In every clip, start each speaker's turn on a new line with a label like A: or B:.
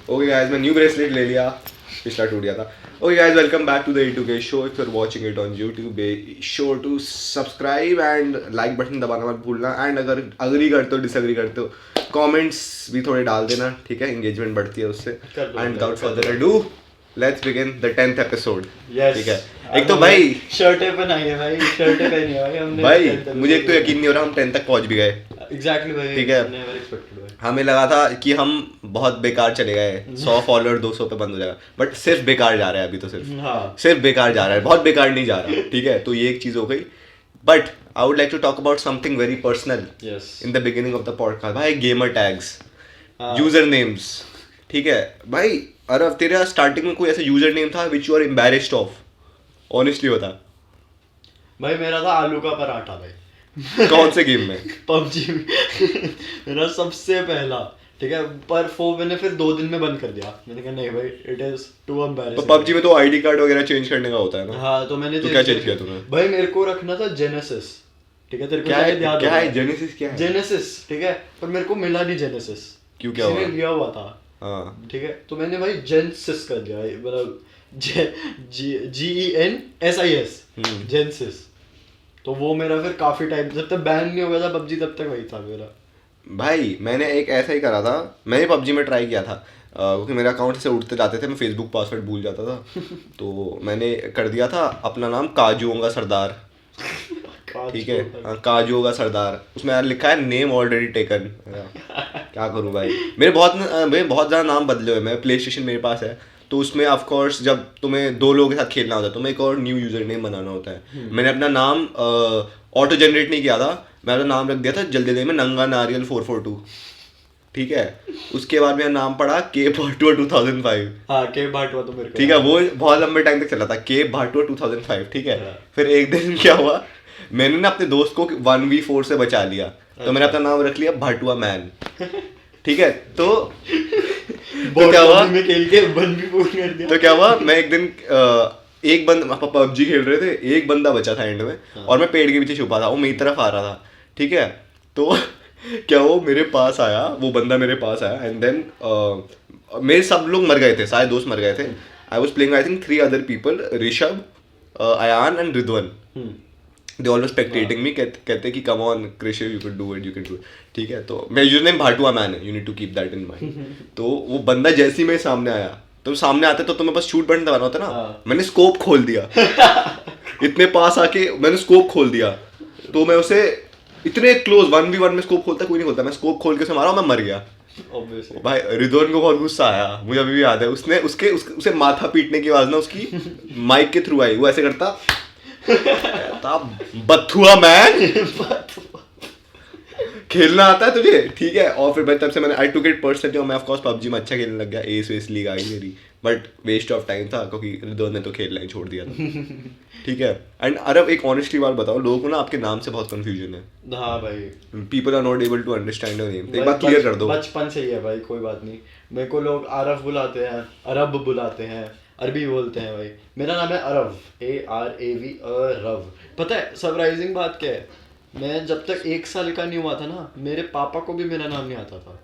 A: Okay guys, मैं new bracelet ले लिया, पिछला टूट गया था. Okay guys, welcome back to the E2K show. If you are watching it on YouTube, be sure to subscribe and like button दबाना मत भूलना. एंड अगर अग्री करते हो, डिसएग्री करते हो, कमेंट्स भी थोड़े डाल देना, ठीक है? एंगेजमेंट बढ़ती है उससे. And without further ado, let's begin the 10th episode. ठीक है. एक तो भाई
B: शर्टें पहनाई है भाई, शर्टें पहनी है भाई हमने.
A: भाई मुझे एक तो यकीन नहीं हो रहा हम 10 तक पहुंच भी गए.
B: एग्जैक्टली भाई.
A: ठीक है.
B: नेवर एक्सपेक्टेड भाई.
A: हमें लगा था कि हम बहुत बेकार चले गए, 100 फॉलोअर 200 पे बंद हो जाएगा, बट सिर्फ बेकार जा रहा है अभी तो. सिर्फ बेकार जा रहा है, बहुत बेकार नहीं जा रहा. ठीक है, तो ये एक चीज हो गई. But I would like to talk about something very personal in the beginning of the podcast. भाई गेमर टैग्स, यूजर नेम्स. ठीक है भाई. अरे तेरा स्टार्टिंग में कोई ऐसा यूजर नेम था which you are embarrassed of? Honestly बता
B: भाई. मेरा था आलू का पराठा भाई.
A: कौन से गेम में?
B: पबजी में. मेरा सबसे पहला. ठीक है, पर वो मैंने फिर 2 दिन में बंद कर दिया. मैंने कहा नहीं भाई, इट इज टू एम्बैरेसिंग.
A: तो पबजी में तो आईडी कार्ड वगैरह चेंज करने का होता है ना?
B: हाँ, तो मैंने
A: तो क्या चेंज किया तूने?
B: भाई मेरे को रखना था जेनेसिस. ठीक है, तेरे को
A: क्या है?
B: याद
A: क्या है
B: होगा.
A: जेनेसिस? क्या है
B: जेनेसिस? ठीक है, पर मेरे को मिला नहीं जेनेसिस.
A: क्यों, क्या हुआ?
B: किसी ने लिया हुआ था.
A: हाँ.
B: ठीक है, तो मैंने भाई जेनेसिस कर दिया. मतलब GENSIS जेनेसिस. तो वो मेरा फिर काफी टाइम, जब तक बैन नहीं हो गया था पबजी तब तक वही था मेरा.
A: भाई मैंने एक ऐसा ही करा था. मैंने पबजी में ट्राई किया था क्योंकि मेरे अकाउंट से उठते जाते थे, मैं फेसबुक पासवर्ड भूल जाता था. तो मैंने कर दिया था अपना नाम काजुओं का सरदार. ठीक है, काजुओं का सरदार. उसमें यार लिखा है नेम ऑलरेडी टेकन. क्या करूँ भाई, मेरे बहुत ज़्यादा नाम बदले हुए. मैं प्ले स्टेशन मेरे पास है, तो उसमें ऑफ कोर्स जब तुम्हें 2 लोगों के साथ खेलना होता है, तुम्हें एक और न्यू यूजर नेम बनाना होता है. मैंने अपना नाम ऑटो जनरेट नहीं किया था. मैं अपना नाम रख दिया था जल्दी में नंगा नारियल 442. ठीक है. उसके बाद मेरा नाम पड़ा के भाटुआ 2005.
B: हाँ, के भाटुआ तो मेरे को.
A: ठीक है, वो बहुत लंबे टाइम तक चला था, के भाटुआ 2005. ठीक है. फिर एक दिन क्या हुआ, मैंने ना अपने दोस्त को 1v4 से बचा लिया, तो मैंने अपना नाम रख लिया भाटुआ मैन. ठीक है. तो क्या हुआ
B: में खेल के 1v4 कर दिया.
A: तो क्या हुआ, मैं एक दिन एक बंदा पबजी खेल रहे थे, एक बंदा बचा था एंड में. और मैं पेड़ के पीछे छुपा था, वो मेरी तरफ आ रहा था. ठीक है. तो क्या वो मेरे पास आया, वो बंदा मेरे पास आया. एंड देन मेरे सब लोग मर गए थे, सारे दोस्त मर गए थे. I was playing I think 3 other people, Rishabh, Ayaan and Ridwan. They always spectating me, कहते कि come on Krishi, you can do it, you can do it. ठीक है. तो मेरा यूजर नेम भाटुआ मैन है, you need to keep that in mind. तो वो बंदा जैसे ही मेरे सामने आया, तो सामने आते तो तुम्हें बस शूट बटन दबाना होता ना. मैंने स्कोप खोल दिया. इतने पास आके मैंने स्कोप खोल दिया. तो मैं उसे इतने क्लोज 1v1 में स्कोप खोलता कोई नहीं खोलता, मैं स्कोप खोल के उसे मारा, मैं मर गया.
B: Obviously.
A: भाई रिदवान को बहुत गुस्सा आया, मुझे अभी भी याद है. उसने उसे माथा पीटने की आवाज ना उसकी माइक के थ्रू आई. वो ऐसे करता बथुआ मैन, खेलना आता है तुझे? ठीक है. और फिर भाई तब से मैंने आई टुक इट पर्सनली, और मैं ऑफ कोर्स पबजी में अच्छा खेलने लग गया. एस लीग आई मेरी, बट वेस्ट ऑफ टाइम था क्योंकि रिदवान ने तो खेलना ही छोड़ दिया था. ठीक है. एंड अरे एक ऑनेस्टली बात बताओ, लोगों को ना आपके नाम से बहुत कंफ्यूजन है.
B: हाँ भाई,
A: people are not able to understand your name. एक बात क्लियर कर दो.
B: बचपन से ही है भाई, कोई बात नहीं. मेरे को लोग आरफ बुलाते हैं, अरब बुलाते हैं, अरबी बोलते हैं भाई. मेरा नाम है अरव, ARAV, अरव. पता है सरप्राइजिंग बात क्या है, मैं जब तक 1 साल का नहीं हुआ था ना, मेरे पापा को भी मेरा नाम नहीं आता था.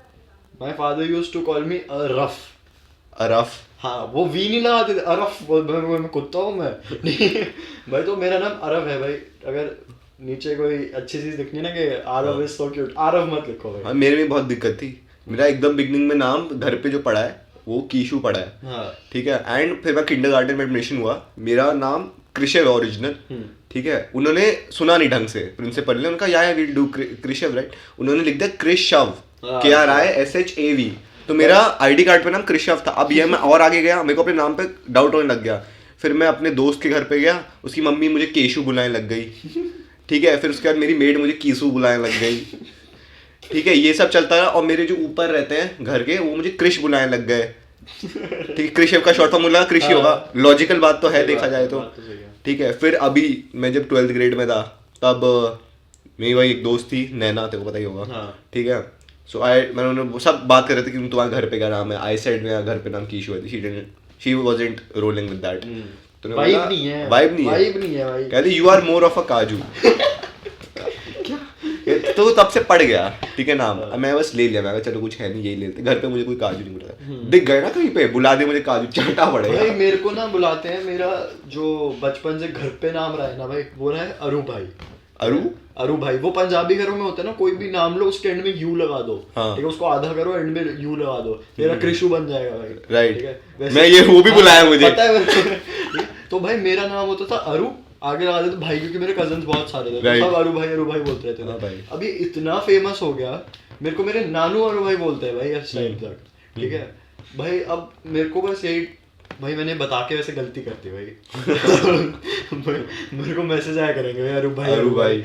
B: My father used to call me Araf.
A: Araf?
B: हाँ, वो वी नहीं लगाते थे, अरफ. मैं कुत्ता हूँ मैं. भाई तो मेरा नाम अरव है भाई. अगर नीचे कोई अच्छी चीज दिखनी ना कि Aarav is so cute, Aarav मत लिखो भाई.
A: हाँ, मेरे में बहुत दिक्कत थी. मेरा एकदम बिगनिंग में नाम घर पे जो पड़ा है वो कीशु पड़ा है.
B: हाँ.
A: ठीक है. एंड फिर मैं किंडरगार्टन में एडमिशन हुआ, मेरा नाम कृषव है ओरिजिनल. ठीक है. उन्होंने सुना नहीं ढंग से, प्रिंसिपल ने उनका या विल डू कृषव, राइट? उन्होंने लिख दिया कृषव, KRISHAV. तो मेरा आईडी कार्ड पे नाम कृषव था. अब ये मैं और आगे गया, मेरे को अपने नाम पे डाउट होने लग गया. फिर मैं अपने दोस्त के घर पे गया, उसकी मम्मी मुझे केशु बुलाने लग गई. ठीक है. फिर उसके बाद मेरी मेड मुझे कीसू बुलाने लग गई. ठीक है. ये सब चलता रहा. और मेरे जो ऊपर रहते हैं घर के, वो मुझे कृष बुलाने लग गए. ठीक है. कृषव का शॉर्ट फॉर्म मुझे कृषि होगा. लॉजिकल बात तो है देखा जाए तो. ठीक है. फिर अभी मैं जब 12th ग्रेड में था, तब मेरी वही एक दोस्त थी नैना, तेरे को पता ही होगा. ठीक है. सो मैंने उन्हें सब बात कर रहे थे कि तुम्हारे घर पे क्या नाम है. आई सेड मेरा घर पे नाम कीशु है. She wasn't rolling with that.
B: Vibe नहीं है
A: भाई.
B: कहती
A: you are more of a kaju. तो तब से पड़ गया, ठीक है नाम। मैं बस ले लिया, मैं चलो कुछ है नहीं यही ले लेते। घर पे मुझे कोई काजू नहीं मिला, दिख गए ना कहीं पे बुला दे मुझे काजू, चाटा पड़ेगा
B: भाई। मेरे को ना बुलाते हैं, मेरा जो बचपन से घर पे नाम रहा है ना भाई, वो रहा है अरू भाई। अरू भाई, वो पंजाबी घरों में होता है ना, कोई भी नाम लो उसके एंड में यू लगा दो, ठीक है, उसको आधा करो एंड में यू लगा दो, तेरा कृषु बन जाएगा भाई,
A: राइट।
B: ठीक है,
A: मैं ये वो भी बुलाया मुझे,
B: पता है। तो भाई मेरा नाम होता था अरू, आगे लगा देते भाई, क्योंकि मेरे कजन्स बहुत सारे थे, तो सब अरू भाई बोलते रहते थे। अभी इतना फेमस हो गया, मेरे को मेरे नानू अरू भाई बोलते हैं भाई इस टाइम तक, ठीक है भाई। अब मेरे को बस यही भाई, मैंने बता के वैसे गलती करती भाई। मेरे को मैसेज आया करेंगे भाई अरू भाई।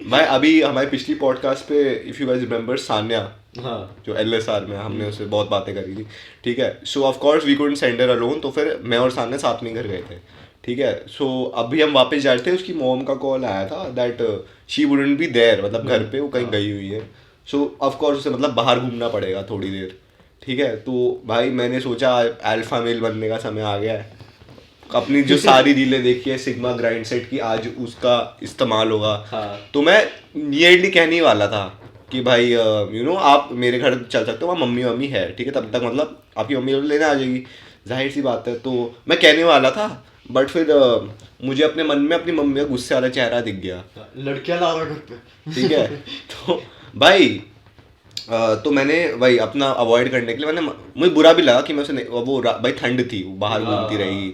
A: भाई अभी हमारे पिछली पॉडकास्ट पे if you guys remember Sanya,
B: हाँ,
A: जो LSR में हमने उससे बहुत बातें करी थी, ठीक है। So of course we couldn't send her alone, तो फिर मैं और सान्या साथ में घर गए थे, ठीक है। सो अभी हम वापस जा रहे थे, उसकी मॉम का कॉल आया था that she wouldn't be there, मतलब घर पे वो कहीं गई हुई है। सो ऑफ कोर्स उसे मतलब बाहर घूमना पड़ेगा थोड़ी देर, ठीक है। तो भाई मैंने सोचा अल्फा मेल बनने का समय आ गया है, अपनी जो सारी रीलें देखी है सिग्मा ग्राइंड सेट की, आज उसका इस्तेमाल होगा।
B: हाँ।
A: तो मैं नियरली कहने ही वाला था कि भाई यू नो आप मेरे घर चल सकते हो, वहाँ मम्मी है, ठीक है, तब तक मतलब आपकी मम्मी लेने आ जाएगी, जाहिर सी बात है। तो मैं कहने वाला था, बट फिर मुझे अपने मन में अपनी मम्मी का गुस्से वाला चेहरा दिख गया,
B: लड़कियां ला रहा घर पे,
A: ठीक है। तो भाई तो मैंने भाई अपना अवॉइड करने के लिए मुझे बुरा भी लगा कि मैं उसे वो भाई ठंड थी, वो बाहर घूमती रही,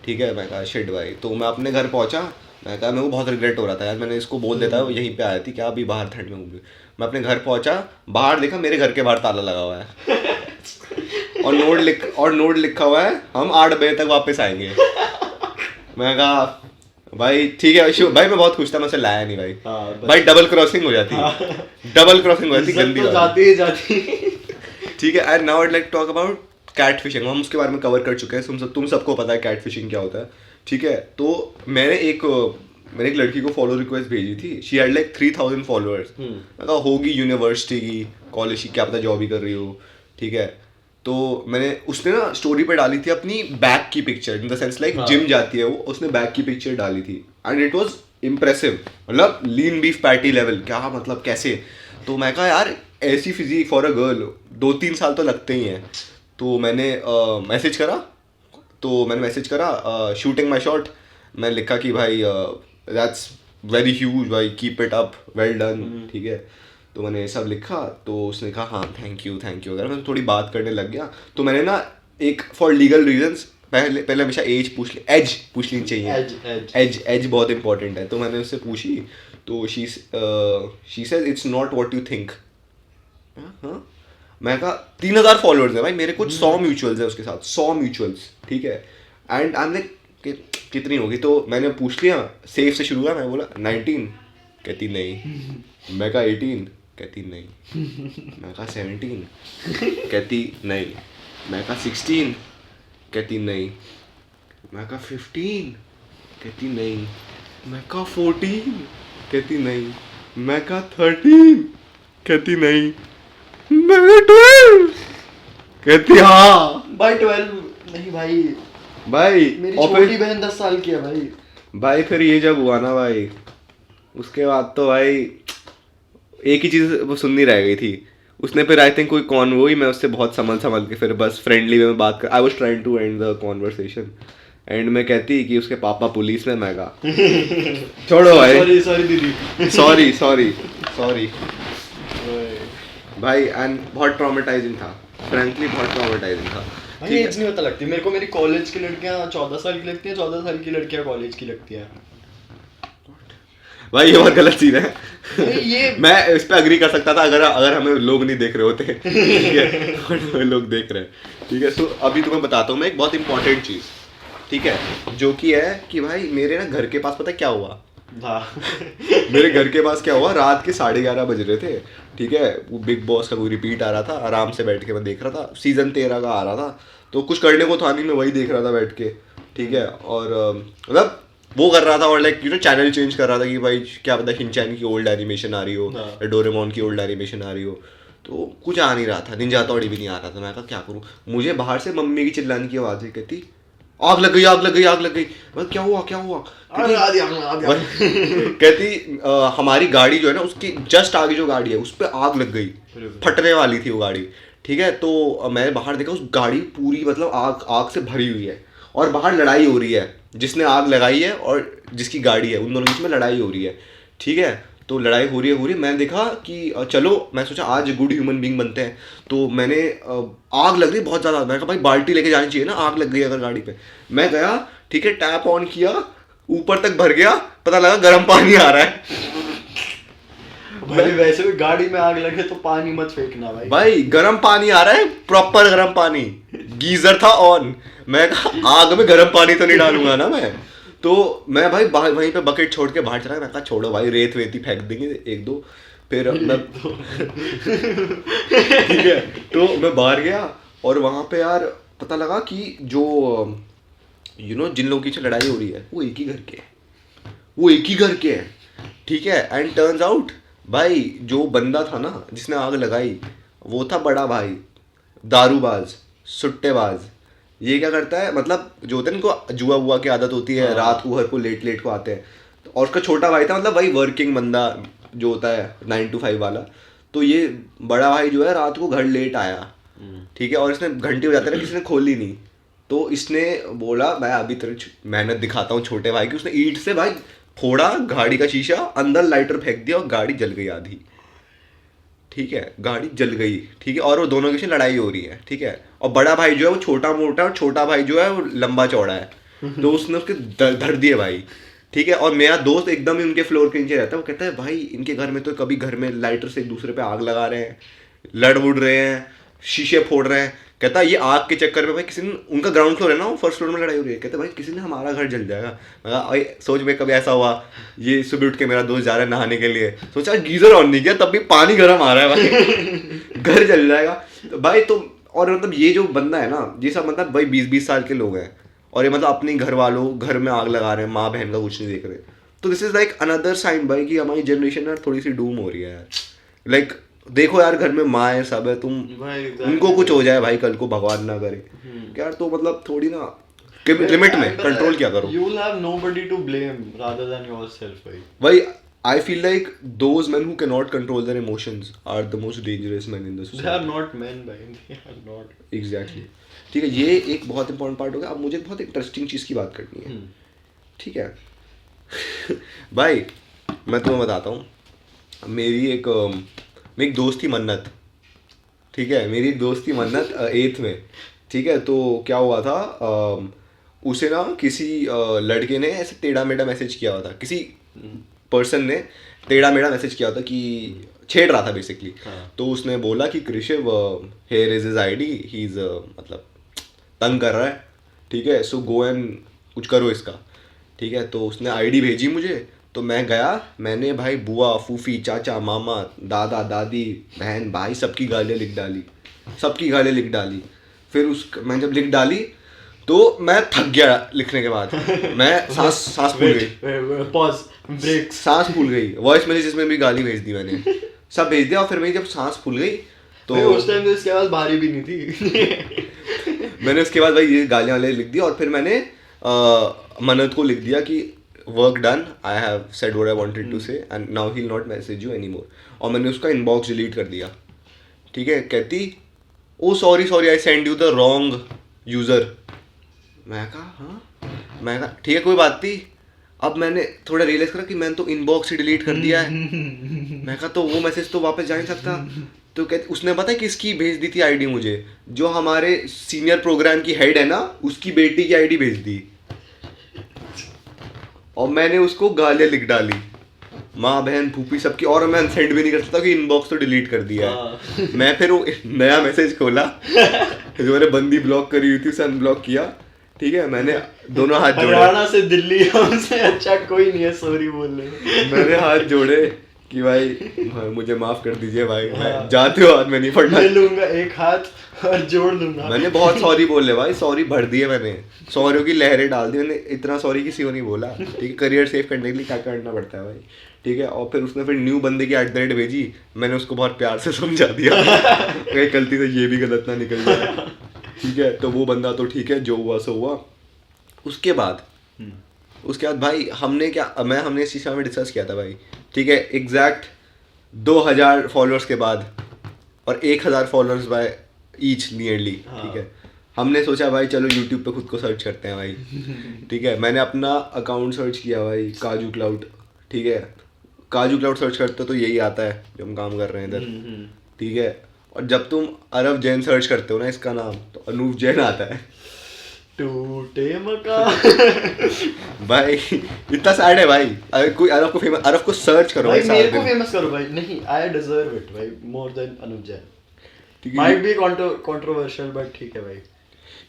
A: ठीक है। मैं कहा शिट भाई, तो मैं अपने घर पहुंचा, मैं कहा मेरे को बहुत रिग्रेट हो रहा था यार, मैंने इसको बोल देता है यहीं पे आई थी क्या, अभी बाहर ठंड में घूम। मैं अपने घर पहुंचा, बाहर देखा मेरे घर के बाहर ताला लगा हुआ है और नोट लिखा हुआ है हम 8 बजे तक वापस आएंगे। मैं कहा भाई ठीक है भाई, मैं बहुत खुश था, मैं उसे लाया नहीं भाई। भाई डबल क्रॉसिंग हो जाती, डबल क्रॉसिंग हो जाती, गंदी
B: बात जाती।
A: ठीक है। And now I like talk about catfishing, हम उसके बारे में कवर कर चुके हैं, तुम सबको पता है कैट फिशिंग क्या होता है, ठीक है। तो मैंने एक लड़की को फॉलो रिक्वेस्ट भेजी थी, शी हैड लाइक 3000 फॉलोअर्स। मैं कहा होगी यूनिवर्सिटी की, कॉलेज की, क्या पता जॉब ही कर रही हो, ठीक है। तो मैंने उसने ना स्टोरी पे डाली थी अपनी बैक की picture, in the sense like gym जाती है वो, उसने बैक की पिक्चर डाली थी एंड इट वाज इम्प्रेसिव, मतलब लीन बीफ पैटी लेवल, क्या मतलब कैसे। तो मैं कहा यार ऐसी फिजिक फॉर अ गर्ल 2-3 साल तो लगते ही हैं। तो मैंने मैसेज करा, शूटिंग माई शॉट, मैंने लिखा कि भाई दैट्स वेरी ह्यूज भाई, keep it up, well done, ठीक है। तो मैंने ये सब लिखा, तो उसने कहा हाँ थैंक यू अगर मैं थोड़ी बात करने लग गया। तो मैंने ना एक फॉर लीगल रीजंस पहले हमेशा एज पूछ लेनी चाहिए, एज बहुत इंपॉर्टेंट है। तो मैंने उससे पूछी, तो she said it's not what you think. मैं कहा 3000 फॉलोअर्स है भाई मेरे, कुछ 100 म्यूचुअल्स है उसके साथ, 100 म्यूचुअल्स, ठीक है। एंड आई एम लाइक कितनी होगी, तो मैंने पूछ लिया, सेफ से शुरू हुआ, मैं बोला 19, कहती नहीं। मैं कहा 18, कहती नहीं। मैं कहा 17, कहती नहीं। मैं कहा 16, कहती नहीं। मैं कहा 15, कहती नहीं। मैं कहा 14, कहती नहीं। मैं कहा 13, कहती नहीं। मैं 12, कहती हाँ।
B: भाई 12 नहीं भाई, मेरी छोटी बहन 10 साल की है
A: भाई। फिर ये जब हुआ ना भाई, उसके बाद तो भाई एक ही चीज़ वो सुननी रह गई थी। उसने फिर आई थिंक कोई कॉन्वोई, मैं उससे बहुत संभल के फिर बस फ्रेंडली वे में बात कर, I was trying to end the conversation, and में कहती कि उसके पापा पुलिस में। मैं कहा छोड़ो भाई,
B: सॉरी दीदी,
A: सॉरी भाई। एंड बहुत ट्रॉमेटाइजिंग था, फ्रैंकली बहुत ट्रॉमेटाइजिंग था।
B: भाई एज नहीं पता लगती मेरे को, मेरी कॉलेज की लड़कियां 14 साल की लगती हैं, 14 साल की लड़कियां कॉलेज की लगती हैं
A: भाई। ये बहुत गलत चीज है।
B: ये
A: मैं इस पे अग्री कर सकता था अगर हमें लोग नहीं देख रहे होते, ठीक है, और लोग देख रहे हैं, ठीक है। सो अभी तुम्हें बताता हूँ मैं एक बहुत इंपॉर्टेंट चीज, ठीक है, जो कि है कि भाई मेरे ना घर के पास पता क्या हुआ। मेरे घर के पास क्या हुआ, रात के 11:30 बज रहे थे, ठीक है। वो बिग बॉस का कोई रिपीट आ रहा था, आराम से बैठ के मैं देख रहा था, सीजन 13 का आ रहा था, तो कुछ करने को था नहीं, मैं वही देख रहा था बैठ के, ठीक है। और मतलब वो कर रहा था, और like you know channel change कर रहा था कि भाई क्या पता शिनचैन की ओल्ड एनिमेशन आ रही हो या डोरेमोन की ओल्ड एनिमेशन आ रही हो, तो कुछ आ नहीं रहा था, निंजा हथौड़ी भी नहीं आ रहा था। मैं कहा क्या करूँ, मुझे बाहर से मम्मी की चिल्लाने की आवाज़ आई, कहती आग लग गई, आग लग गई, आग लग गई। मैं क्या हुआ, क्या हुआ? कहती हमारी गाड़ी जो है ना, उसकी जस्ट आगे जो गाड़ी है उस पर आग लग गई, फटने वाली थी वो गाड़ी। ठीक है, तो मैंने बाहर देखा उस गाड़ी पूरी मतलब आग आग से भरी हुई है, और बाहर लड़ाई हो रही है, जिसने आग लगाई है और जिसकी गाड़ी है उन दोनों के बीच में लड़ाई हो रही है। ठीक है, तो लड़ाई हो रही है, मैंने देखा कि चलो, मैं सोचा आज गुड ह्यूमन बीइंग बनते हैं। तो मैंने आग लग रही बहुत ज़्यादा, मैंने कहा भाई बाल्टी लेके जानी चाहिए ना, आग लग गई अगर गाड़ी पे। मैं गया, ठीक है, टैप ऑन किया, ऊपर तक भर गया, पता लगा गर्म पानी आ रहा है।
B: भाई वैसे भी गाड़ी में आग लगे तो पानी मत फेंकना भाई।
A: भाई गर्म पानी आ रहा है, प्रॉपर गर्म पानी, गीजर था ऑन। मैं कहा आग में गर्म पानी तो नहीं डालूंगा ना मैं। तो मैं भाई वहीं पे बकेट छोड़ के बाहर चला। मैं कहा छोड़ो भाई, रेत वेत ही फेंक देंगे एक दो, फिर मैं ठीक है। तो मैं बाहर गया और वहां पे यार पता लगा कि जो जिन लोगों की लड़ाई हो रही है वो एक ही घर के हैं, वो एक ही घर के हैं। ठीक है, एंड टर्न्स आउट भाई जो बंदा था ना जिसने आग लगाई, वो था बड़ा भाई, दारूबाज, सुट्टेबाज। ये क्या करता है, मतलब जो होते हैं इनको जुआ वुआ की आदत होती है, रात को घर को लेट को आते हैं। और उसका छोटा भाई था, मतलब भाई वर्किंग बंदा जो होता है 9 to 5 वाला। तो ये बड़ा भाई जो है रात को घर लेट आया, ठीक है, और इसने घंटी बजाते ना, किसी ने खोली नहीं। तो इसने बोला मैं अभी तेरे मेहनत दिखाता हूँ छोटे भाई की। उसने ईंट से भाई फोड़ा गाड़ी का शीशा, अंदर लाइटर फेंक दिया और गाड़ी जल गई आधी। ठीक है, गाड़ी जल गई। ठीक है, और वो दोनों के बीच लड़ाई हो रही है। ठीक है, और बड़ा भाई जो है वो छोटा मोटा, और छोटा भाई जो है वो लंबा चौड़ा है। तो उसने उसके धर दिए भाई। ठीक है, और मेरा दोस्त एकदम ही उनके फ्लोर के नीचे रहता है। वो कहता है भाई इनके घर में तो कभी घर में लाइटर से एक दूसरे पे आग लगा रहे हैं, लड़ उड़ रहे हैं, शीशे फोड़ रहे हैं। कहता है ये आग के चक्कर में भाई किसी ने, उनका ग्राउंड फ्लोर है ना, वो फर्स्ट फ्लोर में लड़ाई हो रही है। कहते भाई किसी ने हमारा घर जल जाएगा। मैं कहा भाई सोच में कभी ऐसा हुआ, ये सुबह उठ के मेरा दोस्त जा रहा है नहाने के लिए, सोचा गीजर ऑन नहीं किया तब भी पानी गर्म आ रहा है भाई घर जल जाएगा। तो भाई तो और मतलब ये जो बंदा है ना, ये सब मतलब भाई 20-20 साल के लोग हैं, और ये मतलब अपने घर वालों घर में आग लगा रहे हैं, माँ बहन का कुछ नहीं देख रहे। तो this is like another sign भाई कि हमारी जनरेशन यार थोड़ी सी डूम हो रही है यार। लाइक देखो यार घर में माँ है, सब है, तुम उनको कुछ हो जाए भाई कल को, भगवान ना करे यार, तो मतलब थोड़ी ना लिमिट में कंट्रोल क्या करो।
B: You will have nobody to blame rather than yourself
A: भाई I feel like those men who cannot control their emotions are the most dangerous men in the society.
B: They are not men भाई, they are not.
A: Exactly. ठीक है, ये एक बहुत important part हो गया। अब मुझे बहुत इंटरेस्टिंग चीज़ की बात करनी है। ठीक है भाई मैं तुम्हें बताता हूँ, मेरी एक दोस्त थी मन्नत। ठीक है, मेरी एक दोस्त थी मन्नत 8th में। ठीक है, तो क्या हुआ था, उसे ना किसी लड़के ने ऐसे टेढ़ा मेढ़ा मैसेज किया हुआ था, किसी पर्सन ने टेढ़ा मेढ़ा मैसेज किया था कि छेड़ रहा था बेसिकली। तो उसने बोला कि Krishiv here is his ID, he is मतलब तंग कर रहा है। ठीक है, सो गो एंड कुछ करो इसका। ठीक है, तो उसने आईडी भेजी मुझे। तो मैं गया, मैंने भाई बुआ, फूफी, चाचा, मामा, दादा, दादी, बहन, भाई सबकी गालियाँ लिख डाली, सबकी गालियाँ लिख डाली। फिर मैं जब लिख डाली तो मैं थक गया लिखने के बाद, मैं सांस फूल गई,
B: पॉज ब्रेक,
A: सांस फूल गई। वॉइस मैसेजेस में भी गाली भेज दी मैंने, सब भेज दिया। और फिर मेरी जब सांस फूल गई तो
B: उस टाइम तो इसके आवाज़ भारी भी नहीं थी
A: मैंने उसके बाद भाई ये गालियाँ वाले लिख दी, और फिर मैंने मन्नत को लिख दिया कि work done, I have said what I wanted to say and now he will not message you any more. और मैंने उसका इनबॉक्स डिलीट कर दिया। ठीक है, कहती oh sorry I send you the wrong user. मैं कहा हाँ, मैं कहा ठीक है कोई बात नहीं। अब मैंने थोड़ा रियलाइज करा कि मैंने तो इनबॉक्स ही डिलीट कर दिया है। मैं कहा तो वो मैसेज तो वापस जा नहीं सकता। तो कहते उसने पता है किसकी भेज दी थी आईडी मुझे, जो हमारे सीनियर प्रोग्राम की हेड है ना, उसकी बेटी की आईडी भेज दी। और मैंने उसको गालियाँ लिख डाली, माँ बहन फूफी सबकी, और मैं अनसेंड भी नहीं कर सकता कि इनबॉक्स तो डिलीट कर दिया है। मैं फिर वो नया मैसेज खोला जो मैंने बंदी ब्लॉक करी हुई थी उसे अनब्लॉक किया। ठीक है, मैंने दोनों हाथ जोड़े,
B: हरियाणा से दिल्ली हमसे अच्छा कोई नहीं है सॉरी बोलने।
A: मैंने हाथ जोड़े कि भाई मुझे माफ कर दीजिए भाई, मैं जाते हो हाथ में नहीं पड़ना,
B: ले लूंगा एक हाथ और जोड़ लूंगा।
A: मैंने बहुत सॉरी बोले भाई, सॉरी भर दिए मैंने, सॉरी की लहरें डाल दी मैंने, इतना सॉरी किसी को नहीं बोला। ठीक है, करियर सेव करने के लिए क्या करना पड़ता है भाई। ठीक है, और फिर उसने फिर न्यू बंदे की @ भेजी, मैंने उसको बहुत प्यार से समझा दिया गलती से ये भी गलत ना निकल जाए। ठीक है, तो वो बंदा तो ठीक है, जो हुआ सो हुआ। उसके बाद भाई हमने इस चीज़ में डिस्कस किया था भाई, ठीक है, एग्जैक्ट 2000 फॉलोअर्स के बाद और 1000 फॉलोअर्स बाय ईच नियरली, ठीक है, हमने सोचा भाई चलो यूट्यूब पे खुद को सर्च करते हैं भाई, ठीक है, मैंने अपना अकाउंट सर्च किया भाई काजू क्लाउड, ठीक है, काजू क्लाउड सर्च करते हो तो यही आता है जो हम काम कर रहे हैं इधर, ठीक है, और जब तुम अरब जैन सर्च करते हो ना इसका नाम, तो अनूप जैन आता है।
B: टूटे मकान
A: भाई इतना सैड है भाई, अगर कोई अरब को सर्च करो
B: भाई,
A: भाई,
B: मेरे
A: सारे
B: को
A: दिन।
B: फेमस करो भाई, नहीं आई डिजर्व इट भाई मोर देन अनुज जैन,
A: ठीक है,
B: माइट बी कंट्रोवर्शियल बट ठीक है भाई।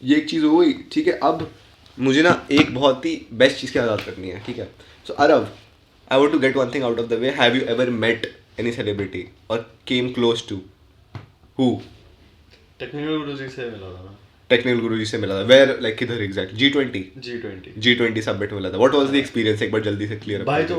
A: ये एक चीज़ हो गई, ठीक है। अब मुझे ना एक बहुत ही बेस्ट चीज़ की आज़ाद करनी है, ठीक है। So Arab, I want to get one thing out of the way, have you ever met any celebrity or came close to who?
B: Technical Guruji से मिला था ना,
A: टेक्निकल गुरुजी से मिला था, वेयर लाइक किधर एग्जैक्ट? G20 G20 समिट में मिला था। व्हाट वाज द एक्सपीरियंस, एक बार जल्दी से क्लियर
B: भाई। तो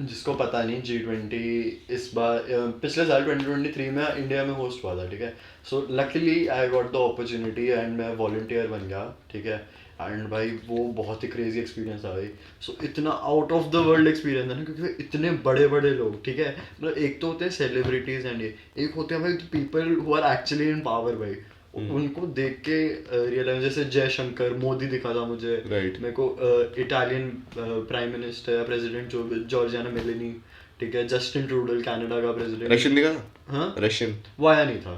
B: जिसको पता नहीं, G20 इस बार पिछले साल 2023 में इंडिया में होस्ट हुआ था, ठीक है। So luckily I got the opportunity and मैं वॉलंटियर बन गया, ठीक है। एंड भाई वो बहुत ही क्रेजी एक्सपीरियंस था भाई। सो इतना out of the world experience है ना, क्योंकि इतने बड़े बड़े लोग, ठीक है, मतलब एक तो होते हैं सेलिब्रिटीज एंड ये, एक होते हैं भाई people who are actually in power भाई। उनको देख के रियलाइज, जैसे जयशंकर, मोदी दिखा था मुझे, मेरे को इटालियन प्राइम मिनिस्टर या प्रेसिडेंट जो जॉर्जियाना मेलेनी, ठीक है, जस्टिन ट्रूडो कनाडा का प्रेसिडेंट।
A: रशियन दिखा?
B: हाँ,
A: रशियन
B: वो आया नहीं था,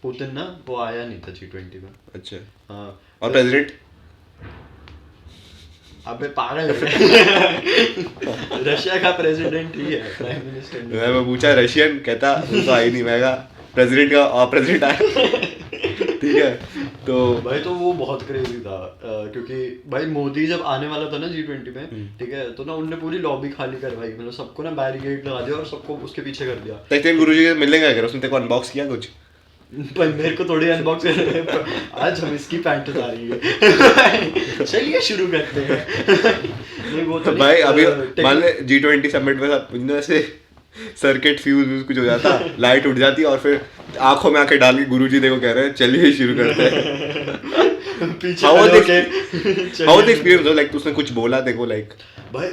B: पुतिन ना, वो आया नहीं था G20 में।
A: अच्छा,
B: हाँ,
A: और प्रेसिडेंट?
B: अबे पागल है रशिया का प्रेसिडेंट ही है, प्राइम मिनिस्टर नहीं।
A: मैं पूछा रशियन, कहता वो तो आई नहीं, मैं कहा प्रेसिडेंट का प्रेसिडेंट आया ठीक है। तो
B: भाई तो वो बहुत क्रेजी था, क्योंकि भाई मोदी जब आने वाला था ना G20 में, ठीक है, तो ना उनने पूरी लॉबी खाली करवाई, मतलब सबको ना बैरिकेड लगा दिया और सबको उसके पीछे कर दिया।
A: टेक्निकल गुरुजी के मिलने गया, उसने तेरे को अनबॉक्स किया कुछ?
B: भाई मेरे को थोड़ी अनबॉक्स आज हम इसकी पैंट उतारेंगे चलिए शुरू करते हैं नहीं वो तो
A: भाई अभी मान ले G20 समिट में ऐसे सर्किट फ्यूज कुछ हो जाता, लाइट उठ जाती और फिर आंखों में आंखें डाल के गुरुजी देखो कह रहे हैं चलिए शुरू करते हैं
B: पीछे
A: हाउ द एक्सपीरियंस, लाइक उसने कुछ बोला देखो, लाइक
B: भाई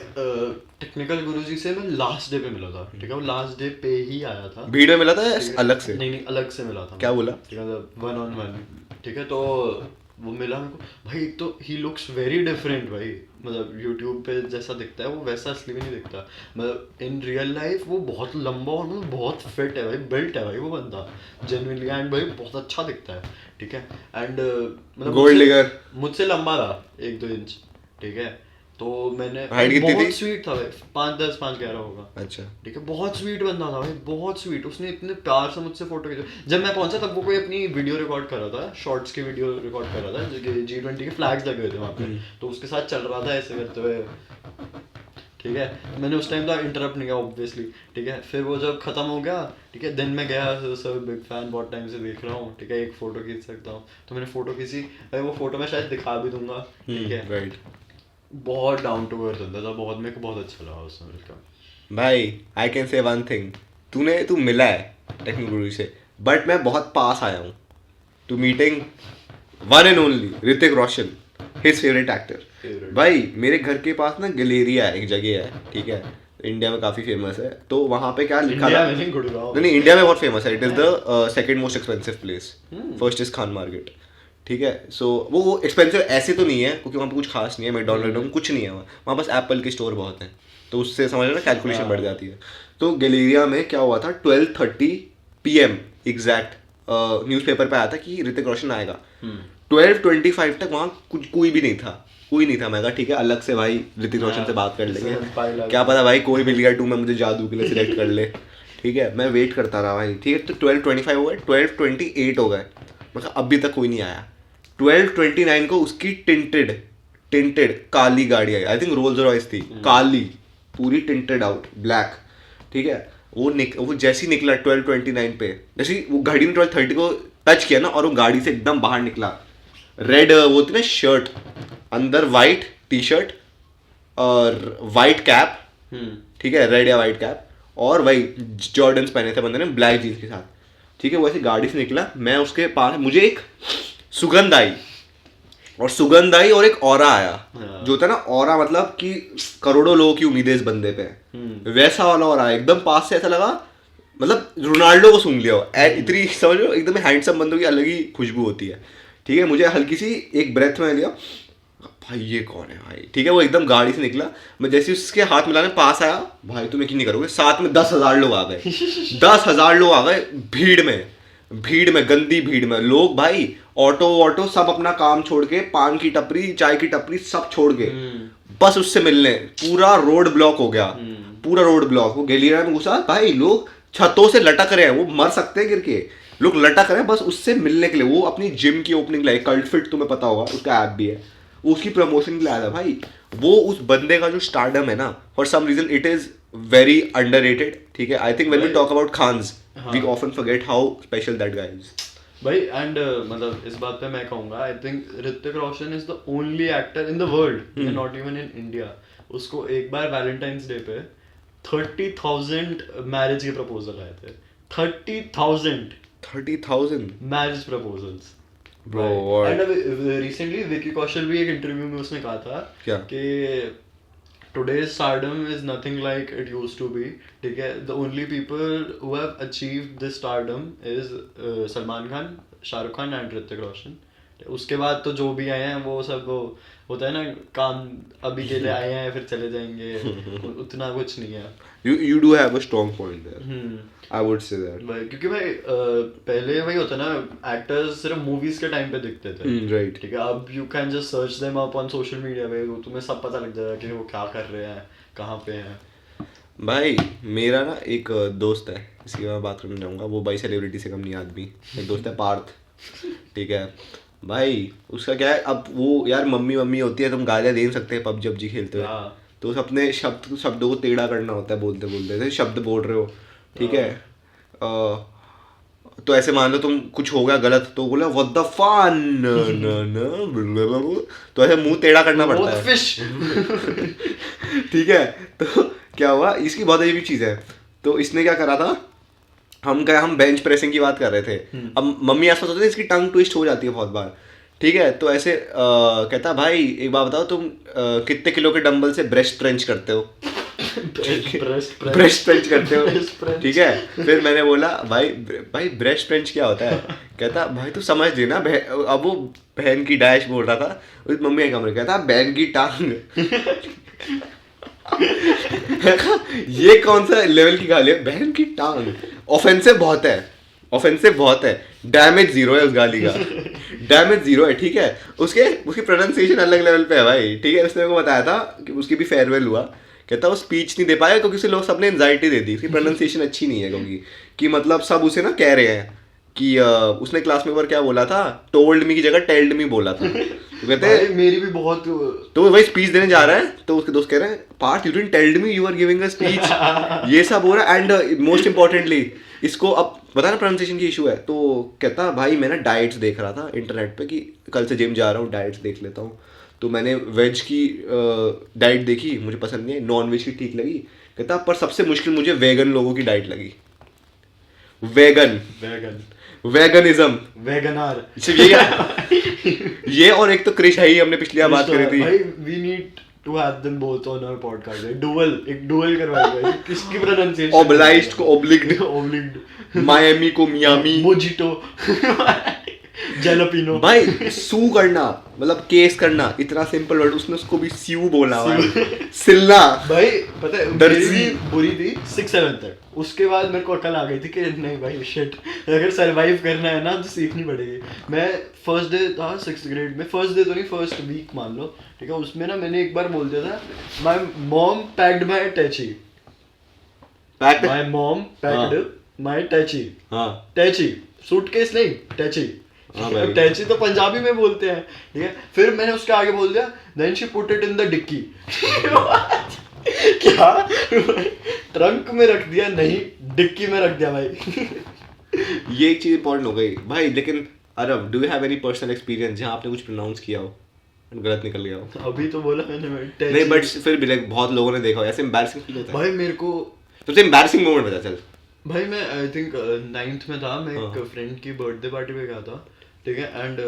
B: टेक्निकल गुरुजी से मैं लास्ट डे पे मिला था, ठीक है, वो लास्ट डे पे ही आया था।
A: भीड़ में मिला था या अलग से?
B: नहीं अलग से मिला था।
A: क्या बोला?
B: ठीक है, 1-on-1, ठीक है, तो वो मिला मेरे को भाई। एक तो ही लुक्स वेरी डिफरेंट भाई, मतलब यूट्यूब पे जैसा दिखता है वो वैसा असली में नहीं दिखता, मतलब इन रियल लाइफ वो बहुत लंबा और मतलब बहुत फिट है भाई, बिल्ट है भाई वो बंदा जेन्युइनली, एंड भाई बहुत अच्छा दिखता है, ठीक है। एंड मतलब
A: गोल्ड डिगर
B: मुझसे लंबा था 1-2 इंच, ठीक है, तो मैंने
A: हाइट कितनी
B: बहुत
A: थी?
B: स्वीट था भाई, 5'10" 5'11" होगा।
A: अच्छा,
B: ठीक है, बहुत स्वीट बंदा था भाई, बहुत स्वीट। उसने इतने प्यार से मुझसे फोटो खींचा। जब मैं पहुंचा तब वो कोई अपनी वीडियो रिकॉर्ड कर रहा था, शॉर्ट्स की वीडियो रिकॉर्ड कर रहा था, G20 के फ्लैग्स लगे हुए थे वहाँ पे, तो उसके साथ चल रहा था ऐसे करते हुए, ठीक है। मैंने उस टाइम तो इंटरप्ट नहीं किया ऑब्वियसली, ठीक है। फिर वो जब खत्म हो गया, ठीक है, देन मैं गया, सर बिग फैन, बहुत टाइम से देख रहा हूँ, ठीक है, एक फोटो खींच सकता हूँ, तो मैंने फोटो खींची भाई। वो फोटो मैं शायद दिखा भी दूंगा, ठीक है,
A: राइट।
B: बहुत डाउन टू अर्थ बंदा था, बहुत, मेरे को बहुत अच्छा लगा उसमें मिलकर।
A: भाई I can say one thing, तू मिला है टेक्निकल गुरुजी से, बट मैं बहुत पास आया हूँ to meeting one and only Hrithik Roshan, his favourite actor. भाई मेरे घर के पास ना गैलेरिया है, एक जगह है, ठीक है, इंडिया में काफ़ी फेमस है। तो वहाँ पे क्या लिखा था? नहीं, इंडिया में बहुत फेमस है, it is the second most expensive place, first is Khan market, ठीक है। सो वो एक्सपेंसिव ऐसे तो नहीं है क्योंकि वहाँ पे कुछ खास नहीं है, मैकडॉनल्ड कुछ नहीं है वहाँ बस एप्पल के स्टोर बहुत हैं, तो उससे समझ रहे ना कैलकुलेशन बढ़ जाती है। तो गैलेरिया में क्या हुआ था, 12:30 PM एग्जैक्ट न्यूज़पेपर पे आया था कि ऋतिक रोशन आएगा। 12:25 तक वहाँ कोई भी नहीं था, मैं कहा ठीक है, अलग से भाई ऋतिक रोशन से बात कर लेंगे, क्या पता भाई कोई मिल गया 2 में मुझे जादू के लिए सिलेक्ट कर ले, ठीक है। मैं वेट करता रहा भाई, ठीक है, तो 12:25 हो गए, 12:28 हो गए, मतलब अभी तक कोई नहीं आया। 12:29 को उसकी टिंटेड काली गाड़ी आई, आई थिंक रोल्स रॉयस थी, काली पूरी टिंटेड आउट ब्लैक, ठीक है। वो जैसी निकला 12:29 पे, जैसी वो गाड़ी ने 12:30 को टच किया ना, और वो गाड़ी से एकदम बाहर निकला, रेड वो थी ना शर्ट, अंदर वाइट टी-शर्ट और वाइट कैप, ठीक है, रेड या वाइट कैप, और वही जॉर्डन्स पहने थे बंदे ने ब्लैक जीन्स के साथ, ठीक है। वो ऐसे गाड़ी से निकला, मैं उसके पास, मुझे एक सुगंध आई, और सुगंध आई और एक ऑरा आया,
B: हाँ।
A: जो होता है ना ऑरा, मतलब कि करोड़ों लोगों की उम्मीदें इस बंदे पे, वैसा वाला ऑरा एकदम पास से ऐसा लगा, मतलब रोनाल्डो को सूंघ लिया हो। इतनी समझ लो एकदम हैंडसम बंदों की अलग ही खुशबू होती है, ठीक है। मुझे हल्की सी एक ब्रेथ में लिया, भाई ये कौन है भाई, ठीक है। वो एकदम गाड़ी से निकला, मैं जैसे ही उसके हाथ मिलाने पास आया, भाई तुम यकीन नहीं करोगे, साथ में 10,000 लोग आ गए 10,000 लोग आ गए, भीड़ में गंदी भीड़ में लोग भाई, ऑटो सब अपना काम छोड़ के, पान की टपरी, चाय की टपरी सब छोड़ के बस उससे मिलने, पूरा रोड ब्लॉक हो गया, पूरा रोड ब्लॉक। वो गैलीरा में घुसा, भाई लोग छतों से लटक रहे हैं, वो मर सकते हैं गिर के, लोग लटक रहे हैं बस उससे मिलने के लिए। वो अपनी जिम की ओपनिंग लाई, कल्ट फिट तुम्हें पता होगा, उसका ऐप भी है, वो उसकी प्रमोशन के लिए आया था भाई। वो उस बंदे का जो स्टारडम है ना, for some reason it is very underrated, ठीक है। I think when we talk about Khans we often forget how special that guy is
B: भाई। एंड मतलब इस बात पे मैं कहूँगा, I think Hrithik Roshan is the only actor in the world, not even in India, उसको एक बार वैलेंटाइंस डे पे 30,000 मैरिज के प्रपोजल आए थे। 30,000 marriage proposals
A: Bro,
B: and recently Vicky Kaushal भी एक इंटरव्यू में उसने कहा था
A: क्या?
B: कि today's stardom is nothing like it used to be, ठीक है। the only people who have achieved this stardom is Salman Khan, Shahrukh Khan and Hrithik Roshan. उसके बाद तो जो भी आए हैं वो सब वो होता है ना, काम अभी के लिए आए हैं फिर चले जाएंगे, उतना कुछ नहीं है।
A: you do have a strong point there. I would say that.
B: भाई क्योंकि भाई पहले वही होता ना, एक्टर्स सिर्फ मूवीज के टाइम पे दिखते थे,
A: Right.
B: ठीक है। अब you can just search them up on social media पे, तो तुम्हें सब पता लग जाएगा कि वो क्या कर रहे हैं, कहाँ पे हैं।
A: भाई मेरा ना एक दोस्त है, इसकी मैं बात करना चाहूँगा, वो भाई सेलिब्रिटी से कम नहीं आदमी, एक दोस्त है पार्थ, ठीक है भाई। उसका क्या है, अब वो यार मम्मी होती है, तुम गालियाँ दे नहीं सकते पबजी खेलते हुए, तो उसे अपने शब्दों को टेढ़ा करना होता है, बोलते जैसे शब्द बोल रहे हो, ठीक है। तो ऐसे मान लो तुम कुछ हो गया गलत, तो बोला व्हाट द फन, तो ऐसे मुंह टेढ़ा करना पड़ता है, ठीक है। तो क्या हुआ, इसकी बहुत अजीब चीज़ है। तो इसने क्या करा था, हम बेंच प्रेसिंग की बात कर रहे थे, अब मम्मी आसपास होते थे, इसकी टंग ट्विस्ट हो जाती है बहुत बार, ठीक है। तो ऐसे कहता भाई एक बात बताओ, तुम कितने किलो के डंबल से ब्रेस्ट ट्रेंच करते हो, ब्रेस्ट ट्रेंच करते हो, ठीक है। फिर मैंने बोला भाई ब्रेस्ट ट्रेंच क्या होता है, कहता भाई तू समझ लेना, अब वो बहन की डैश बोल रहा था, उस मम्मी के कमरे, कहता बहन की टांग ये कौन सा लेवल की गाली है, बहन की टांग, ऑफेंसिव बहुत है, डैमेज जीरो है उस गाली का, डैमेज जीरो है, ठीक है। उसकी प्रोनाउंसिएशन अलग लेवल पे है भाई, ठीक है। उसने मेरे को बताया था कि उसकी भी फेयरवेल हुआ, कहता वो स्पीच नहीं दे पाया क्योंकि उसे लोग सबने एंजाइटी दे दी, उसकी प्रोनाउंसिएशन अच्छी नहीं है, क्योंकि कि मतलब सब उसे ना कह रहे हैं कि उसने क्लास में एक बार क्या बोला था, टोल्ड मी की जगह टेल्ड मी बोला था, तो कहते हैं
B: मेरी भी बहुत,
A: तो वही स्पीच देने जा रहा है, तो उसके दोस्त कह रहे हैं Parth you didn't telled me, you are giving a speech, ये सब हो रहा है। एंड मोस्ट इंपॉर्टेंटली इसको अब बता ना प्रोनाउंसिएशन की इशू है, तो कहता भाई मैं ना डाइट्स देख रहा था इंटरनेट पे कि कल से जिम जा रहा हूँ, डाइट्स देख लेता हूँ, तो मैंने वेज की डाइट देखी, मुझे पसंद नहीं है, नॉन वेज की ठीक लगी, कहता पर सबसे मुश्किल मुझे वेगन लोगों की डाइट लगी, वेगनिज्म,
B: वेगनार,
A: ये और एक तो क्रिश है ही, हमने पिछली बार बात करी थी
B: भाई, we need to have them both on our podcast, एक डुअल करवाएंगे, किसकी प्रोनाउंसिएशन,
A: ओब्लाइज्ड को ओब्लिग्ड, मायामी को मियामी,
B: मोजिटो, जैलपिनो,
A: भाई सू करना मतलब केस करना, इतना सिंपल वर्ड, उसने उसको भी स्यू बोला भाई, सिलना।
B: भाई पता है मेरी भी बुरी थी 6-7 तक, उसके बाद मेरे को अकल आ गई थी कि नहीं भाई शिट, अगर सरवाइव करना है ना तो सीखनी पड़ेगी। मैं फर्स्ट डे था 6th ग्रेड में, फर्स्ट डे तो नहीं, फर्स्ट वीक मान लो, ठीक है। उसमें ना मैंने एक बार बोल दिया था, माय मॉम पैक्ड माय टैची, माय मॉम पैक्ड माय टैची, टैची सूटकेस नहीं, टैची, टैची तो पंजाबी में बोलते हैं, ठीक है। फिर मैंने उसके आगे बोल दिया, then she put it in the dickey, क्या ट्रंक में रख दिया, नहीं डिक्की में रख दिया भाई।
A: ये एक चीज इंपॉर्टेंट हो गई भाई। लेकिन Arab, do you have any personal experience जहाँ आपने कुछ प्रोनाउंस किया हो गलत निकल गया हो?
B: अभी तो बोला मैंने,
A: नहीं बट फिर भी लाइक बहुत लोगों ने देखा हो, ऐसे एम्बैरसिंग फील होता है
B: भाई मेरे को।
A: सबसे एम्बैरसिंग मोमेंट बता चल।
B: भाई मैं आई थिंक 9th में था, मैं एक फ्रेंड की बर्थडे पार्टी पे गया था, ठीक है। एंड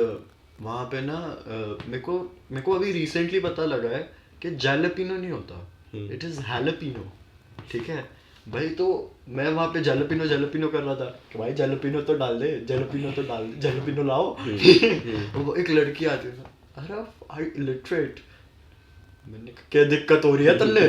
B: वहाँ पे ना मेरे को अभी रिसेंटली पता लगा है कि जैलपिनो नहीं होता, इट इज हैलपिनो, ठीक है भाई। तो मैं वहाँ पे जैलपिनो कर रहा था कि भाई जैलपिनो तो डाल दे, जैलपिनो लाओ। वो एक लड़की आती है, अरे आई इलिटरेट, मैंने कहा क्या दिक्कत हो रही है तल्ले?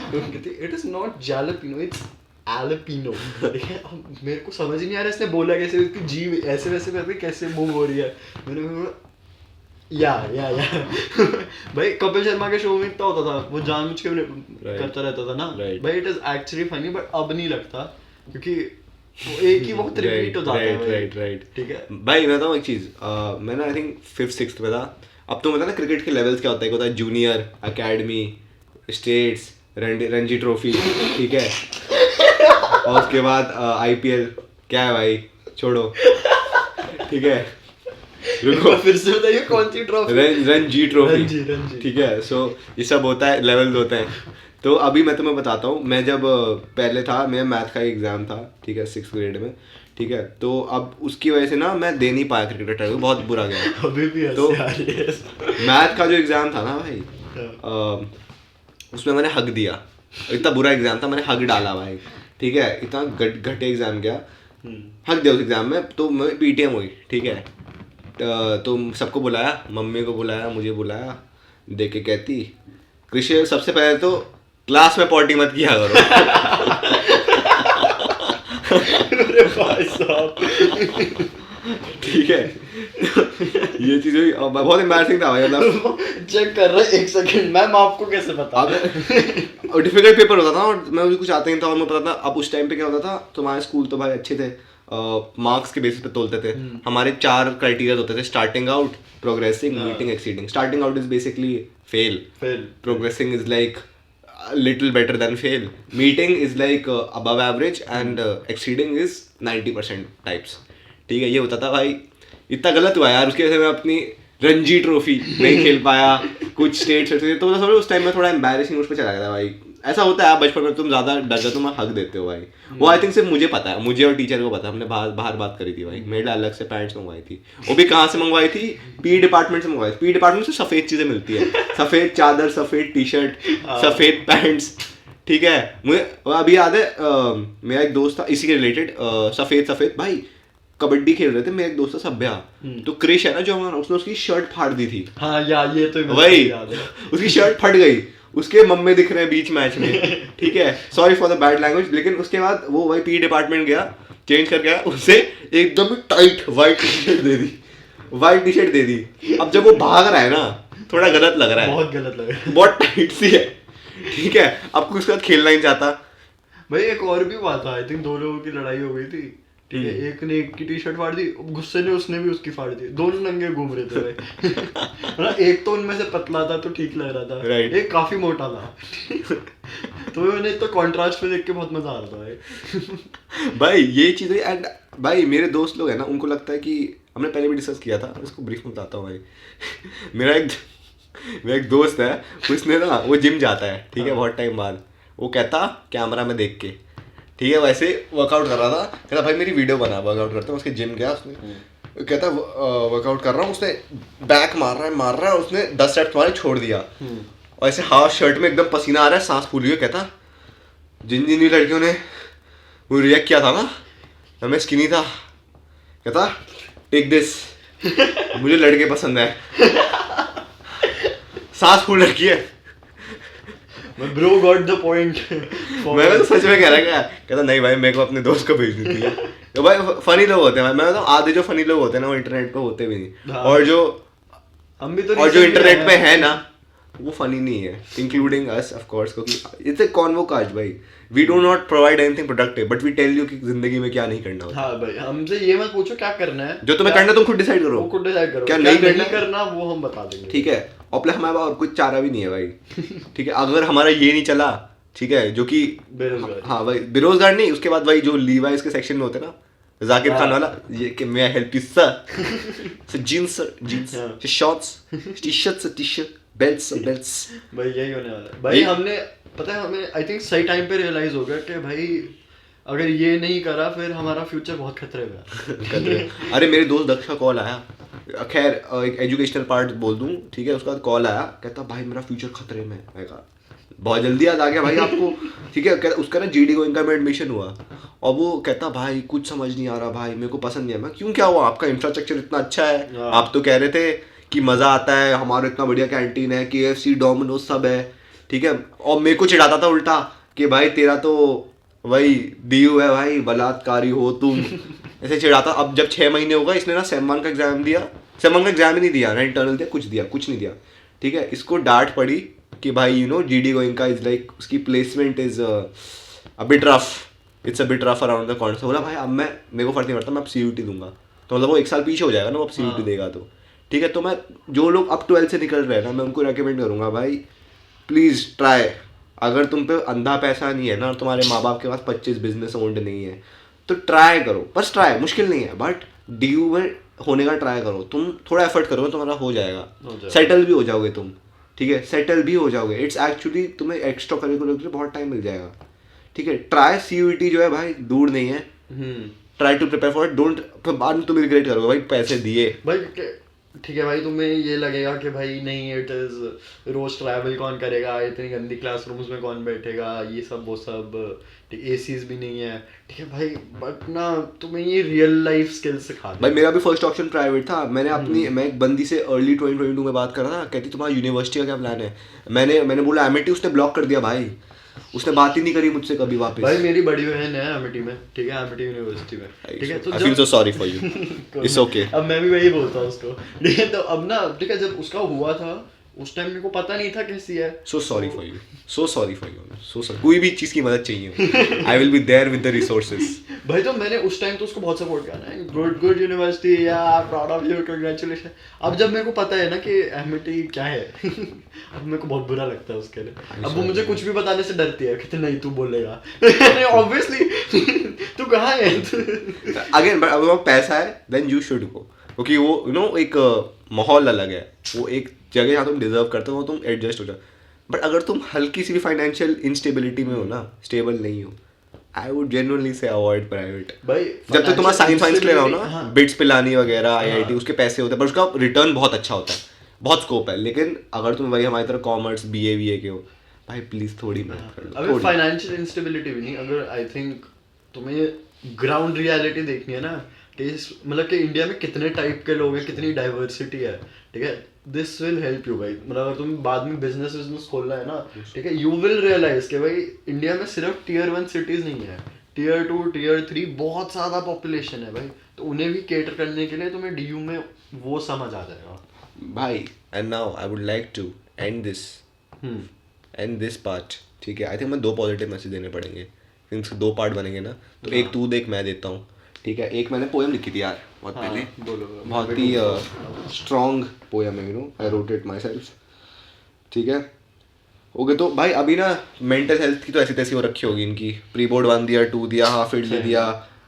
B: कहती इट इज नॉट जैलपिनो, इट्स एलपिनो। मेरे को समझ ही नहीं आ रहा इसने बोला कैसे, उसकी जीभ ऐसे वैसे करके कैसे मूव हो रही है। मैंने कहा या भाई कपिल शर्मा के शो में इतना होता था, वो जानबूझ के करता रहता था ना भाई। It is actually funny but अब नहीं लगता, क्योंकि वो एक ही वक्त रिपीट हो जाता है। राइट ठीक है
A: भाई। मैं बताऊँ एक चीज़, मैं ना आई थिंक 5th 6th में था। अब तो पता ना क्रिकेट के लेवल्स क्या होता है, एक होता है junior, academy, states, Ranji trophy, ठीक है, और उसके बाद IPL। क्या है भाई, छोड़ो, ठीक है, रुको
B: फिर से बताइए कौन सी ट्रॉफी?
A: रणजी ट्रॉफी, ठीक है। सो ये सब होता है, लेवल्स होते हैं। तो अभी मैं तुम्हें बताता हूँ, मैं जब पहले था, मेरा मैथ का एग्ज़ाम था, ठीक है, 6th ग्रेड में, ठीक है। तो अब उसकी वजह से ना मैं दे नहीं पाया क्रिकेट ट्रायल, बहुत बुरा गया।
B: अभी भी
A: तो मैथ का जो एग्ज़ाम था ना भाई, उसमें मैंने हक दिया, इतना बुरा एग्ज़ाम था, मैंने हक डाला भाई, ठीक है, इतना घटे एग्ज़ाम गया, हक दिया उस एग्ज़ाम में। तो मैं PTM हुई, ठीक है। तो सबको बुलाया, मम्मी को बुलाया, मुझे बुलाया, देख के कहती कृषि सबसे पहले तो क्लास में पॉटी मत किया करो।
B: अरे भाई साहब,
A: ठीक है। ये चीज़ हुई, बहुत एम्बैरसिंग था भाई, मतलब
B: चेक कर रहे एक सेकंड, मैम आपको कैसे पता?
A: और डिफिकल्ट पेपर होता था और मैं मुझे कुछ आता नहीं था, और मैं पता था। अब उस टाइम पे क्या होता था, तुम्हारे स्कूल तो भाई अच्छे थे, मार्क्स के बेसिस पे तोलते थे। हमारे 4 क्राइटेरिया होते थे, starting out, progressing, meeting, exceeding. Starting out is basically fail, progressing is like little better than fail, meeting is like above average, and exceeding is 90% types, ठीक है। ये होता था भाई, इतना गलत हुआ यार, उसकी वजह से मैं अपनी रणजी ट्रॉफी नहीं खेल पाया, कुछ स्टेट तो उस टाइम में थोड़ा एम्बैरेसिंग उस पर चला गया था भाई। ऐसा होता है, बचपन में तुम ज़्यादा डर जाते हो, तुम हक देते हो भाई। वो आई थिंक सिर्फ मुझे पता है, मुझे और टीचर को पता है, हमने बाहर बात करी थी भाई। मेरे लिए अलग से पैंट्स मंगवाई थी, वो भी कहाँ से मंगवाई थी, PE डिपार्टमेंट से मंगवाई थी। PE डिपार्टमेंट से सफ़ेद चीज़ें मिलती है, सफ़ेद चादर, सफ़ेद टी-शर्ट, सफ़ेद पैंट्स, ठीक है। मुझे अभी याद है, मेरा एक दोस्त था इसी के रिलेटेड, सफ़ेद भाई, कबड्डी खेल रहे थे, मेरा एक दोस्त था सभ्या, तो क्रिश है ना जो हमारा, उसने उसकी शर्ट फाड़ दी थी।
B: हाँ यार, ये तो
A: वही, उसकी शर्ट फट गई, उसके मम्मे दिख रहे हैं बीच मैच में, ठीक है, sorry for the bad language. लेकिन उसके बाद वो वही PE डिपार्टमेंट गया, चेंज कर गया, उसे एकदम टाइट वाइट टी शर्ट दे दी। अब जब वो भाग रहा है ना, थोड़ा गलत लग रहा है,
B: बहुत गलत लग रहा है,
A: बहुत टाइट सी है, ठीक है। अब उसके बाद खेलना ही चाहता
B: भाई। एक और भी हुआ था, आई थिंक 2 लोगों की लड़ाई हो गई थी, ठीक है। एक ने एक की टी-शर्ट फाड़ दी, गुस्से ने उसने भी उसकी फाड़ दी, दोनों नंगे घूम रहे थे भाई। एक तो उनमें से पतला था तो ठीक लग रहा था, एक काफी मोटा था। तो मैंने तो कॉन्ट्रास्ट में देख के बहुत मजा आ रहा था भाई।
A: भाई ये चीज़ है। एंड भाई मेरे दोस्त लोग हैं ना, उनको लगता है कि हमने पहले भी डिस्कस किया था, इसको ब्रीफ में बताता हूँ भाई। मेरा एक दोस्त है, उसने ना, वो जिम जाता है, ठीक है, बहुत टाइम बाद। वो कहता कैमरा में देख के, ठीक है, वैसे वर्कआउट कर रहा था, कहता भाई मेरी वीडियो बना, वर्कआउट करता हूँ। उसके जिम गया, उसने कहता वर्कआउट कर रहा हूँ, उसने बैक मार रहा है, उसने 10 सेट तुम्हारे छोड़ दिया, और ऐसे हाफ शर्ट में एकदम पसीना आ रहा है, सांस फूली हुई। कहता जिन लड़कियों ने वो रिएक्ट किया था ना, मैं स्किनी था, कहता टेक दिस, मुझे लड़के पसंद है, सांस फूल रखी है।
B: Bro got the point.
A: मैं तो सच में कह रहा है, कहता नहीं भाई मेरे को अपने दोस्त को भेजनी थी। तो भाई फनी लोग होते हैं, मैं बताऊँ आधे जो फनी लोग होते हैं ना, वो इंटरनेट पे होते भी नहीं, और जो इंटरनेट पे है ना, वो फनी नहीं है, इंक्लूडिंग अस ऑफ कोर्स, क्योंकि इट्स अ कॉन्वो काज भाई। We do not provide anything productive, but we tell you कि जिंदगी में क्या नहीं करना होता।
B: हाँ भाई, हमसे ये मत पूछो क्या करना है,
A: जो तुम्हें करना तुम खुद डिसाइड करो,
B: क्या नहीं करना वो हम बता देंगे,
A: ठीक है। और प्लस हमारे पास और कुछ चारा भी नहीं है भाई, ठीक है। अगर हमारा ये नहीं चला, ठीक है, जो कि हाँ भाई बेरोजगार नहीं, उसके बाद भाई जो लीवाइस के सेक्शन में होते हैं ना, जाकिर खान वाला, ये कि मैं help you sir, jeans shorts, t-shirt, belts
B: भाई, यही होने वाला है भाई। हमने पता है, हमें आई थिंक सही टाइम पे रियलाइज हो गया कि भाई अगर ये नहीं करा फिर हमारा फ्यूचर बहुत खतरे में है।
A: अरे मेरे दोस्त दक्ष का कॉल आया, खैर एक एजुकेशनल पार्ट बोल दूं, ठीक है। उसके बाद कॉल आया, कहता भाई मेरा फ्यूचर खतरे में है। मैं कहा बहुत जल्दी याद आ गया भाई आपको, ठीक है। उसका ना जीडी गोइंका में एडमिशन हुआ, और वो कहता भाई कुछ समझ नहीं आ रहा भाई, मेरे को पसंद नहीं है। मैं क्यों, क्या हुआ, आपका इंफ्रास्ट्रक्चर इतना अच्छा है, आप तो कह रहे थे कि मज़ा आता है, हमारा इतना बढ़िया कैंटीन है, KFC डोमिनोज सब है, ठीक है। और मेरे को चिढ़ाता था उल्टा कि भाई तेरा तो वही डीयू है भाई, बलात्कारी हो तुम, ऐसे चिढ़ाता। अब जब 6 महीने होगा, इसने ना सेम 1 का एग्जाम दिया, सेम 1 का एग्जाम ही नहीं दिया ना, इंटरनल दिया, कुछ नहीं दिया, ठीक है। इसको डांट पड़ी कि भाई you know GD Goenka is like, उसकी placement is a bit rough, it's a bit rough around the corner. बोला भाई अब मैं, मेरे को फर्क नहीं पड़ता, मैं अब CUT दूंगा। तो मतलब वो 1 साल पीछे हो जाएगा ना, वो अब CUT देगा तो, ठीक है। तो मैं, जो लोग अब 12th से निकल रहे हैं ना, मैं उनको रेकमेंड करूँगा भाई प्लीज़ ट्राई। अगर तुम पे अंधा पैसा नहीं है ना, और तुम्हारे माँ बाप के पास 25 बिजनेस ओन्ड नहीं है, तो ट्राई करो, बस ट्राई, मुश्किल नहीं है, बट DU में होने का ट्राई करो। तुम थोड़ा एफर्ट करो, तुम्हारा हो जाएगा, सेटल भी हो जाओगे तुम, ठीक है, सेटल भी हो जाओगे। इट्स एक्चुअली तुम्हें एक्स्ट्रा करिकुलर के लिए बहुत टाइम मिल जाएगा, ठीक है। ट्राई CUT जो है भाई दूर नहीं है, try to prepare for it, don't, बाद में तुम रिग्रेट करोगे भाई पैसे दिए
B: भाई। ठीक है भाई, तुम्हें ये लगेगा कि भाई नहीं, इट इज रोज ट्रैवल कौन करेगा, इतनी गंदी क्लासरूम्स में कौन बैठेगा, ये सब वो सब, ठीक, ACs भी नहीं है, ठीक है भाई, बट ना तुम्हें ये रियल लाइफ स्किल्स सिखा
A: भाई। मेरा भी फर्स्ट ऑप्शन प्राइवेट था। मैंने अपनी, मैं एक बंदी से अर्ली 2022 में बात कर रहा था, कहती तुम्हारा यूनिवर्सिटी का क्या प्लान है। मैंने बोला एमिटी, उसने ब्लॉक कर दिया भाई, उसने बात ही नहीं करी मुझसे कभी वापस।
B: भाई मेरी बड़ी बहन है एमिटी में, ठीक है, एमिटी यूनिवर्सिटी में, ठीक है। तो
A: I feel so sorry for you, it's okay.
B: अब मैं भी वही बोलता हूँ उसको, ठीक है। तो अब ना, ठीक है, जब उसका हुआ था उस टाइम मेरे को पता नहीं था कैसी है।
A: So sorry for you, so sorry for you, so sorry. कोई भी चीज़ की मदद चाहिए, I will be there with the resources.
B: भाई तो मैंने उस टाइम तो उसको बहुत सपोर्ट किया ना, गुड यूनिवर्सिटी, या प्राउड ऑफ यू, कांग्रेचुलेशन। अब जब मेरे को पता है ना कि एमिटी क्या है अब मेरे को बहुत बुरा लगता है उसके लिए। अब वो मुझे कुछ भी बताने से डरती है, कहते नहीं तू बोलेगा ऑब्वियसली तू कहाँ है
A: अगेन बट अब पैसा है देन यू शुड गो, क्योंकि वो यू नो एक माहौल अलग है, वो एक जगह जहाँ तुम डिजर्व करते हो, तुम एडजस्ट हो जाओ। बट अगर तुम हल्की सी भी फाइनेंशियल इंस्टेबिलिटी में हो ना, स्टेबल नहीं हो, आई वुड जेन्युइनली से अवॉइड प्राइवेट भाई। जब तक तुम्हारा साइंस के लिए रहो ना, बिट्स पिलानी वगैरह, IIT, उसके पैसे होते हैं, पर उसका रिटर्न बहुत अच्छा होता है, बहुत स्कोप है। लेकिन अगर तुम वही हमारी तरह कॉमर्स BA के हो भाई, प्लीज थोड़ी मेहनत कर लो।
B: अगर फाइनेंशियल इंस्टेबिलिटी भी नहीं, अगर आई थिंक तुम्हें ग्राउंड रियलिटी देखनी है ना, कि मतलब कि इंडिया में कितने टाइप के लोग हैं, कितनी डाइवर्सिटी है, ठीक है, दिस विल हेल्प यू भाई। मतलब अगर तुम बाद में बिजनेस खोलना है ना, ठीक है, यू विल रियलाइज कि भाई इंडिया में सिर्फ Tier 1 सिटीज नहीं है, Tier 2 Tier 3 बहुत ज़्यादा पॉपुलेशन है भाई। तो उन्हें भी केटर करने के लिए तुम्हें DU में वो समझ आ जाएगा
A: भाई। And now I would like to end this part, ठीक है। आई थिंक मैं 2 पॉजिटिव मैसेज देने पड़ेंगे, इसके 2 पार्ट बनेंगे ना, तो एक तू देख, मैं देता हूँ, ठीक है। एक मैंने पोएम लिखी थी यार बहुत पहले, बहुत ही स्ट्रॉन्ग पोएम है, you know, I wrote it my self, ठीक है। ओके, तो भाई अभी ना मेंटल हेल्थ की तो ऐसी तैसी हो रखी होगी इनकी, प्री बोर्ड 1 दिया, 2 दिया, हाफ इडली दिया,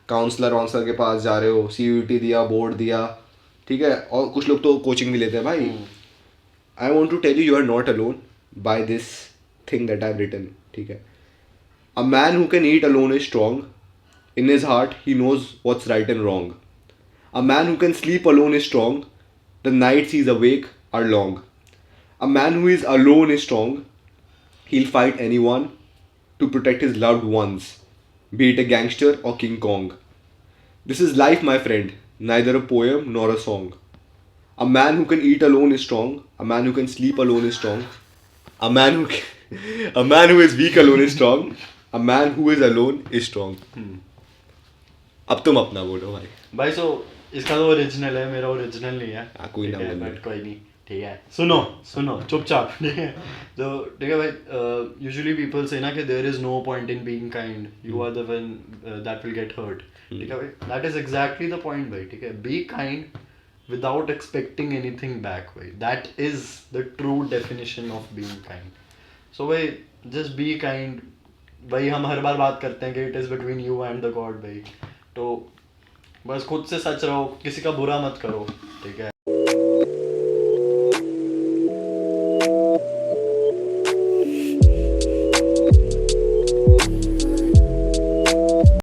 A: काउंसलर के पास जा रहे हो, CUT दिया, बोर्ड दिया, ठीक है। और कुछ लोग तो कोचिंग भी लेते हैं भाई। I want to tell you are not alone by this thing that I have written, ठीक है। A man who can eat alone is strong, in his heart he knows what's right and wrong. A man who can sleep alone is strong, the nights he's awake are long. A man who is alone is strong, he'll fight anyone to protect his loved ones, be it a gangster or King Kong. This is life, my friend, neither a poem nor a song. A man who can eat alone is strong, a man who can sleep alone is strong, a man who is weak alone is strong, a man who is alone is strong. अब तुम अपना बोलो भाई।
B: सो इसका तो original है, मेरा original नहीं है,
A: कोई ना बोलो,
B: बट कोई नहीं, ठीक है। सुनो चुपचाप, ठीक है। तो ठीक है भाई, यूजुअली पीपल से ना कि there is no point in being kind, you are the one that will get hurt, ठीक है भाई। That is exactly the point भाई, ठीक है। Be kind without expecting anything back भाई, that is the true definition of being kind. So भाई just be kind भाई। हम हर बार बात करते हैं कि it is between you and the God भाई, तो बस खुद से सच रहो, किसी का बुरा मत करो, ठीक है।